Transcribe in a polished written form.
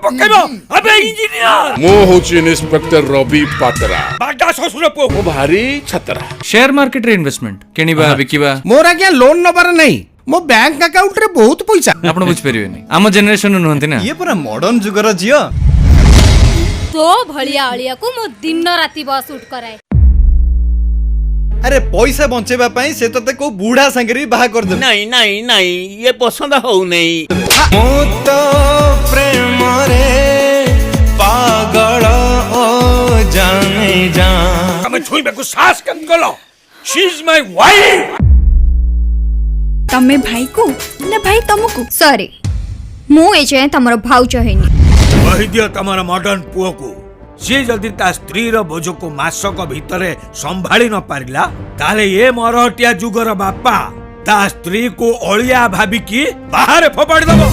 पकेबो अबे इंजीनियर मो होची इंस्पेक्टर रवि पात्रा बाडा ससुर पो मो भारी छतरा शेयर मार्केट रे इन्वेस्टमेंट केनिबा बिकिबा मोर आज्ञा लोन नबार नहीं मो बैंक अकाउंट रे बहुत पैसा आपण बुझ परिबेनी आम जनरेशन नहंती ना ये पूरा मॉडर्न जुगर झियो तो भलिया अलिया को मो दिन राती बस उठ कराए अरे पैसा बंचेबा पई से तते को बूढ़ा संगरी बाहा कर दे नहीं नहीं नहीं ये पसंद हो नहीं मो तो प्रेम रे पागल ओ जाने जा हमें छुई में कुछ सास कम करो शी इज माय वाइफ तमे भाई को ना भाई तुमको सॉरी मु ए जे तमरो भाउच हेनी कहि दियो तमरा मॉडर्न पुओ को सी जदि ता स्त्री रो बोझ को मासक भितरे संभाली न पारिला ताले ये मरहटिया जुगर बापा ता स्त्री को अलिया भाबी की बाहर फोपाड़ी दबो